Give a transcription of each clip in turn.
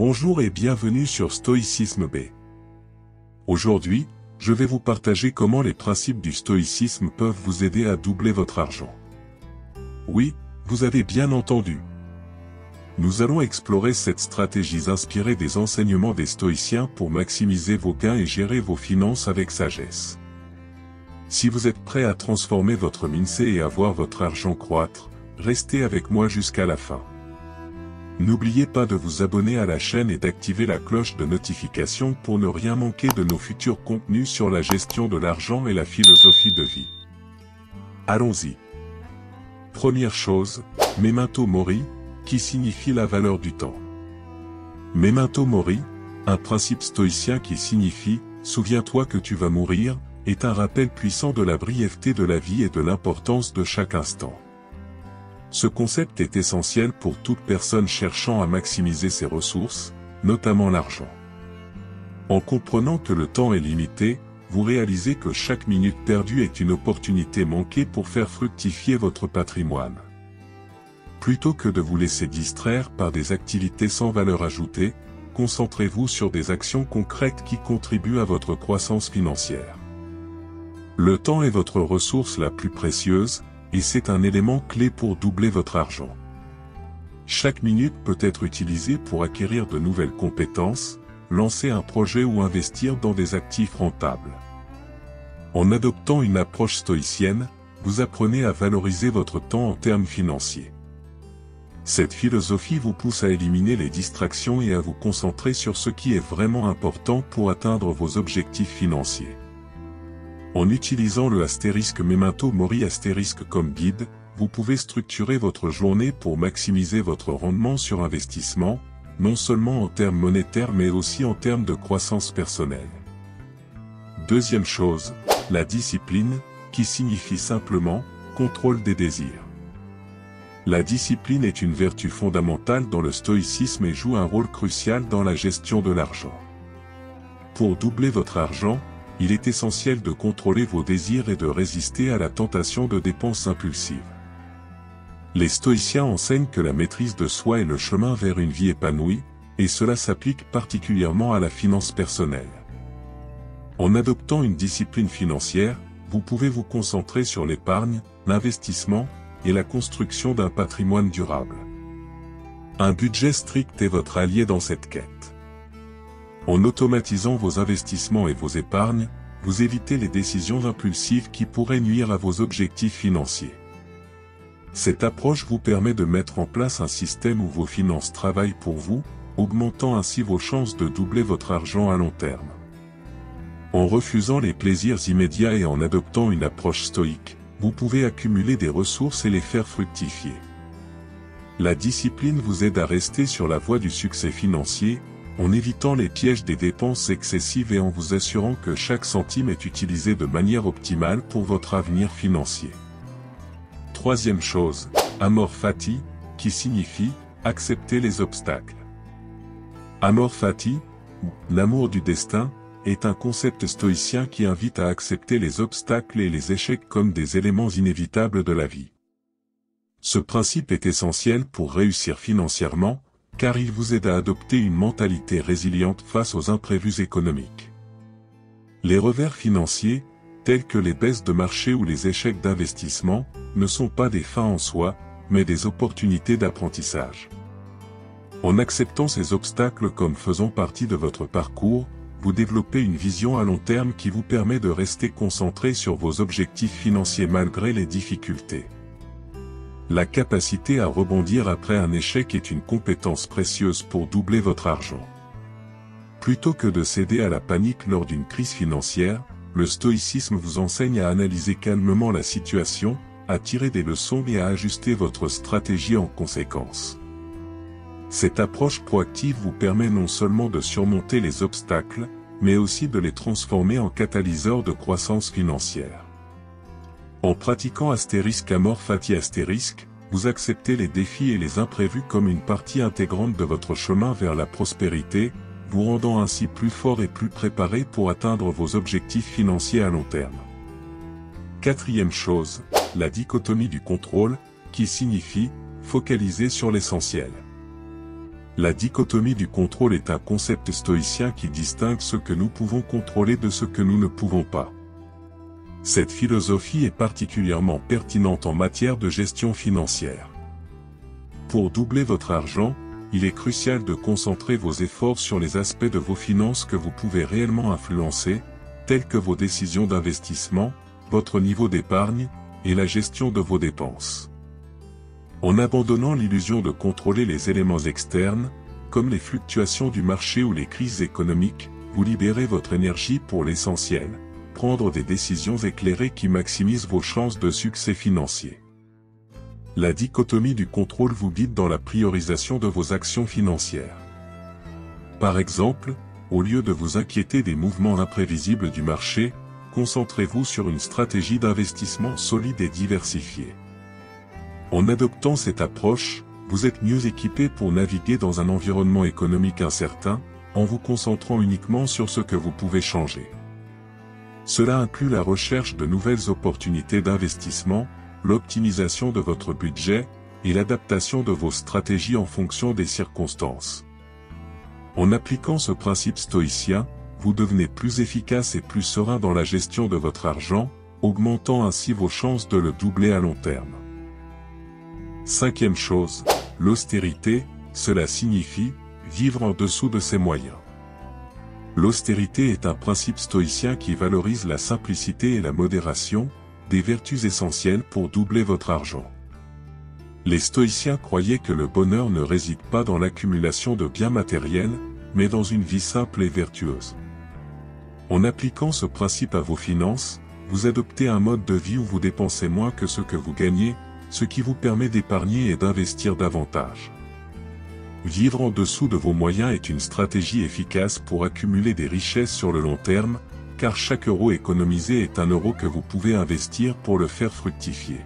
Bonjour et bienvenue sur Stoïcisme B. Aujourd'hui, je vais vous partager comment les principes du stoïcisme peuvent vous aider à doubler votre argent. Oui, vous avez bien entendu. Nous allons explorer cette stratégie inspirée des enseignements des stoïciens pour maximiser vos gains et gérer vos finances avec sagesse. Si vous êtes prêt à transformer votre mindset et à voir votre argent croître, restez avec moi jusqu'à la fin. N'oubliez pas de vous abonner à la chaîne et d'activer la cloche de notification pour ne rien manquer de nos futurs contenus sur la gestion de l'argent et la philosophie de vie. Allons-y. Première chose, Memento Mori, qui signifie la valeur du temps. Memento Mori, un principe stoïcien qui signifie « souviens-toi que tu vas mourir », est un rappel puissant de la brièveté de la vie et de l'importance de chaque instant. Ce concept est essentiel pour toute personne cherchant à maximiser ses ressources, notamment l'argent. En comprenant que le temps est limité, vous réalisez que chaque minute perdue est une opportunité manquée pour faire fructifier votre patrimoine. Plutôt que de vous laisser distraire par des activités sans valeur ajoutée, concentrez-vous sur des actions concrètes qui contribuent à votre croissance financière. Le temps est votre ressource la plus précieuse, et c'est un élément clé pour doubler votre argent. Chaque minute peut être utilisée pour acquérir de nouvelles compétences, lancer un projet ou investir dans des actifs rentables. En adoptant une approche stoïcienne, vous apprenez à valoriser votre temps en termes financiers. Cette philosophie vous pousse à éliminer les distractions et à vous concentrer sur ce qui est vraiment important pour atteindre vos objectifs financiers. En utilisant le Memento Mori comme guide, vous pouvez structurer votre journée pour maximiser votre rendement sur investissement, non seulement en termes monétaires mais aussi en termes de croissance personnelle. Deuxième chose, la discipline, qui signifie simplement « contrôle des désirs ». La discipline est une vertu fondamentale dans le stoïcisme et joue un rôle crucial dans la gestion de l'argent. Pour doubler votre argent, il est essentiel de contrôler vos désirs et de résister à la tentation de dépenses impulsives. Les stoïciens enseignent que la maîtrise de soi est le chemin vers une vie épanouie, et cela s'applique particulièrement à la finance personnelle. En adoptant une discipline financière, vous pouvez vous concentrer sur l'épargne, l'investissement, et la construction d'un patrimoine durable. Un budget strict est votre allié dans cette quête. En automatisant vos investissements et vos épargnes, vous évitez les décisions impulsives qui pourraient nuire à vos objectifs financiers. Cette approche vous permet de mettre en place un système où vos finances travaillent pour vous, augmentant ainsi vos chances de doubler votre argent à long terme. En refusant les plaisirs immédiats et en adoptant une approche stoïque, vous pouvez accumuler des ressources et les faire fructifier. La discipline vous aide à rester sur la voie du succès financier, en évitant les pièges des dépenses excessives et en vous assurant que chaque centime est utilisé de manière optimale pour votre avenir financier. Troisième chose, Amor Fati, qui signifie « accepter les obstacles ». Amor Fati, ou « l'amour du destin », est un concept stoïcien qui invite à accepter les obstacles et les échecs comme des éléments inévitables de la vie. Ce principe est essentiel pour réussir financièrement, car il vous aide à adopter une mentalité résiliente face aux imprévus économiques. Les revers financiers, tels que les baisses de marché ou les échecs d'investissement, ne sont pas des fins en soi, mais des opportunités d'apprentissage. En acceptant ces obstacles comme faisant partie de votre parcours, vous développez une vision à long terme qui vous permet de rester concentré sur vos objectifs financiers malgré les difficultés. La capacité à rebondir après un échec est une compétence précieuse pour doubler votre argent. Plutôt que de céder à la panique lors d'une crise financière, le stoïcisme vous enseigne à analyser calmement la situation, à tirer des leçons et à ajuster votre stratégie en conséquence. Cette approche proactive vous permet non seulement de surmonter les obstacles, mais aussi de les transformer en catalyseurs de croissance financière. En pratiquant Amor Fati vous acceptez les défis et les imprévus comme une partie intégrante de votre chemin vers la prospérité, vous rendant ainsi plus fort et plus préparé pour atteindre vos objectifs financiers à long terme. Quatrième chose, la dichotomie du contrôle, qui signifie « focaliser sur l'essentiel ». La dichotomie du contrôle est un concept stoïcien qui distingue ce que nous pouvons contrôler de ce que nous ne pouvons pas. Cette philosophie est particulièrement pertinente en matière de gestion financière. Pour doubler votre argent, il est crucial de concentrer vos efforts sur les aspects de vos finances que vous pouvez réellement influencer, tels que vos décisions d'investissement, votre niveau d'épargne, et la gestion de vos dépenses. En abandonnant l'illusion de contrôler les éléments externes, comme les fluctuations du marché ou les crises économiques, vous libérez votre énergie pour l'essentiel, prendre des décisions éclairées qui maximisent vos chances de succès financier. La dichotomie du contrôle vous guide dans la priorisation de vos actions financières. Par exemple, au lieu de vous inquiéter des mouvements imprévisibles du marché, concentrez-vous sur une stratégie d'investissement solide et diversifiée. En adoptant cette approche, vous êtes mieux équipé pour naviguer dans un environnement économique incertain, en vous concentrant uniquement sur ce que vous pouvez changer. Cela inclut la recherche de nouvelles opportunités d'investissement, l'optimisation de votre budget, et l'adaptation de vos stratégies en fonction des circonstances. En appliquant ce principe stoïcien, vous devenez plus efficace et plus serein dans la gestion de votre argent, augmentant ainsi vos chances de le doubler à long terme. Cinquième chose, l'austérité, cela signifie vivre en dessous de ses moyens. L'austérité est un principe stoïcien qui valorise la simplicité et la modération, des vertus essentielles pour doubler votre argent. Les stoïciens croyaient que le bonheur ne réside pas dans l'accumulation de biens matériels, mais dans une vie simple et vertueuse. En appliquant ce principe à vos finances, vous adoptez un mode de vie où vous dépensez moins que ce que vous gagnez, ce qui vous permet d'épargner et d'investir davantage. Vivre en dessous de vos moyens est une stratégie efficace pour accumuler des richesses sur le long terme, car chaque euro économisé est un euro que vous pouvez investir pour le faire fructifier.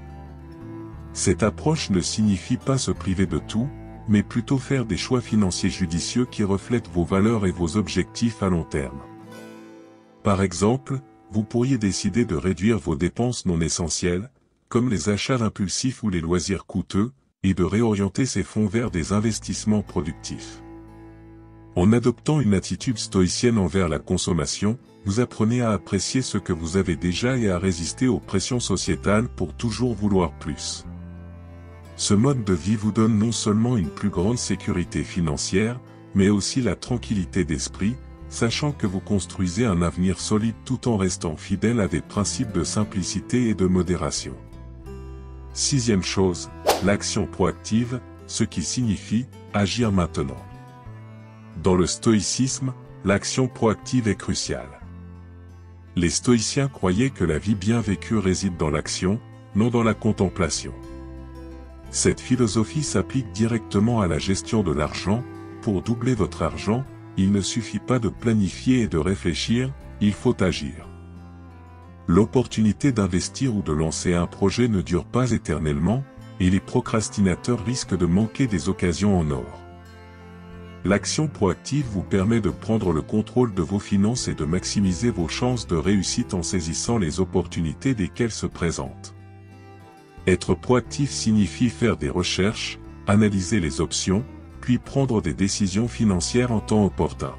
Cette approche ne signifie pas se priver de tout, mais plutôt faire des choix financiers judicieux qui reflètent vos valeurs et vos objectifs à long terme. Par exemple, vous pourriez décider de réduire vos dépenses non essentielles, comme les achats impulsifs ou les loisirs coûteux, et de réorienter ces fonds vers des investissements productifs. En adoptant une attitude stoïcienne envers la consommation, vous apprenez à apprécier ce que vous avez déjà et à résister aux pressions sociétales pour toujours vouloir plus. Ce mode de vie vous donne non seulement une plus grande sécurité financière, mais aussi la tranquillité d'esprit, sachant que vous construisez un avenir solide tout en restant fidèle à des principes de simplicité et de modération. Sixième chose, l'action proactive, ce qui signifie agir maintenant. Dans le stoïcisme, l'action proactive est cruciale. Les stoïciens croyaient que la vie bien vécue réside dans l'action, non dans la contemplation. Cette philosophie s'applique directement à la gestion de l'argent. Pour doubler votre argent, il ne suffit pas de planifier et de réfléchir, il faut agir. L'opportunité d'investir ou de lancer un projet ne dure pas éternellement, et les procrastinateurs risquent de manquer des occasions en or. L'action proactive vous permet de prendre le contrôle de vos finances et de maximiser vos chances de réussite en saisissant les opportunités dès qu'elles se présentent. Être proactif signifie faire des recherches, analyser les options, puis prendre des décisions financières en temps opportun.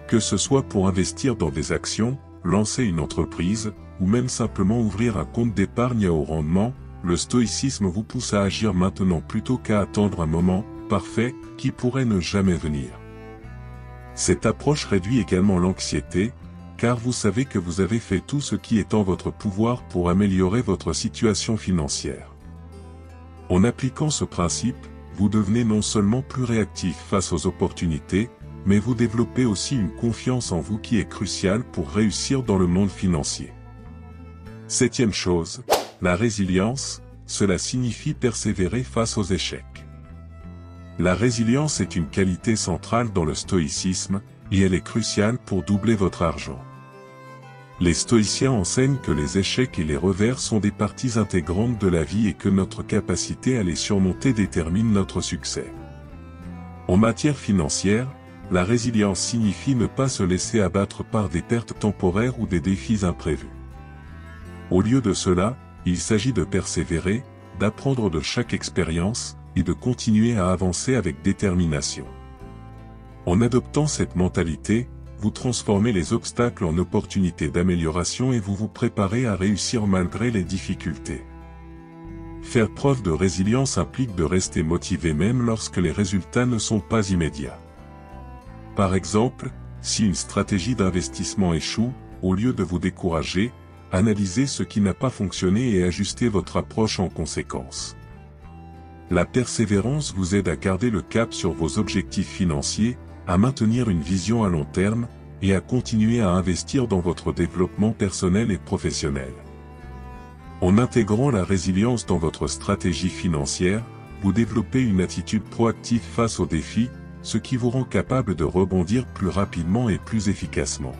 Que ce soit pour investir dans des actions, lancer une entreprise, ou même simplement ouvrir un compte d'épargne à haut rendement, le stoïcisme vous pousse à agir maintenant plutôt qu'à attendre un moment parfait qui pourrait ne jamais venir. Cette approche réduit également l'anxiété, car vous savez que vous avez fait tout ce qui est en votre pouvoir pour améliorer votre situation financière. En appliquant ce principe, vous devenez non seulement plus réactif face aux opportunités, mais vous développez aussi une confiance en vous qui est cruciale pour réussir dans le monde financier. Septième chose, la résilience, cela signifie persévérer face aux échecs. La résilience est une qualité centrale dans le stoïcisme, et elle est cruciale pour doubler votre argent. Les stoïciens enseignent que les échecs et les revers sont des parties intégrantes de la vie et que notre capacité à les surmonter détermine notre succès. En matière financière, la résilience signifie ne pas se laisser abattre par des pertes temporaires ou des défis imprévus. Au lieu de cela, il s'agit de persévérer, d'apprendre de chaque expérience, et de continuer à avancer avec détermination. En adoptant cette mentalité, vous transformez les obstacles en opportunités d'amélioration et vous vous préparez à réussir malgré les difficultés. Faire preuve de résilience implique de rester motivé même lorsque les résultats ne sont pas immédiats. Par exemple, si une stratégie d'investissement échoue, au lieu de vous décourager, analysez ce qui n'a pas fonctionné et ajustez votre approche en conséquence. La persévérance vous aide à garder le cap sur vos objectifs financiers, à maintenir une vision à long terme, et à continuer à investir dans votre développement personnel et professionnel. En intégrant la résilience dans votre stratégie financière, vous développez une attitude proactive face aux défis, ce qui vous rend capable de rebondir plus rapidement et plus efficacement.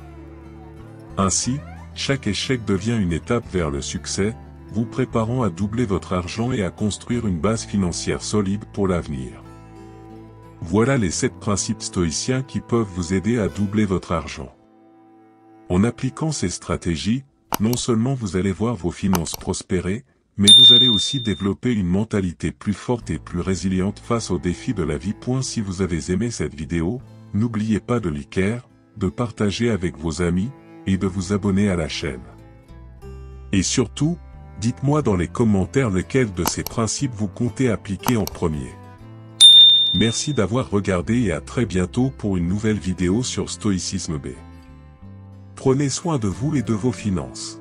Ainsi, chaque échec devient une étape vers le succès, vous préparant à doubler votre argent et à construire une base financière solide pour l'avenir. Voilà les 7 principes stoïciens qui peuvent vous aider à doubler votre argent. En appliquant ces stratégies, non seulement vous allez voir vos finances prospérer, mais vous allez aussi développer une mentalité plus forte et plus résiliente face aux défis de la vie. Si vous avez aimé cette vidéo, n'oubliez pas de liker, de partager avec vos amis, et de vous abonner à la chaîne. Et surtout, dites-moi dans les commentaires lequel de ces principes vous comptez appliquer en premier. Merci d'avoir regardé et à très bientôt pour une nouvelle vidéo sur Stoïcisme B. Prenez soin de vous et de vos finances.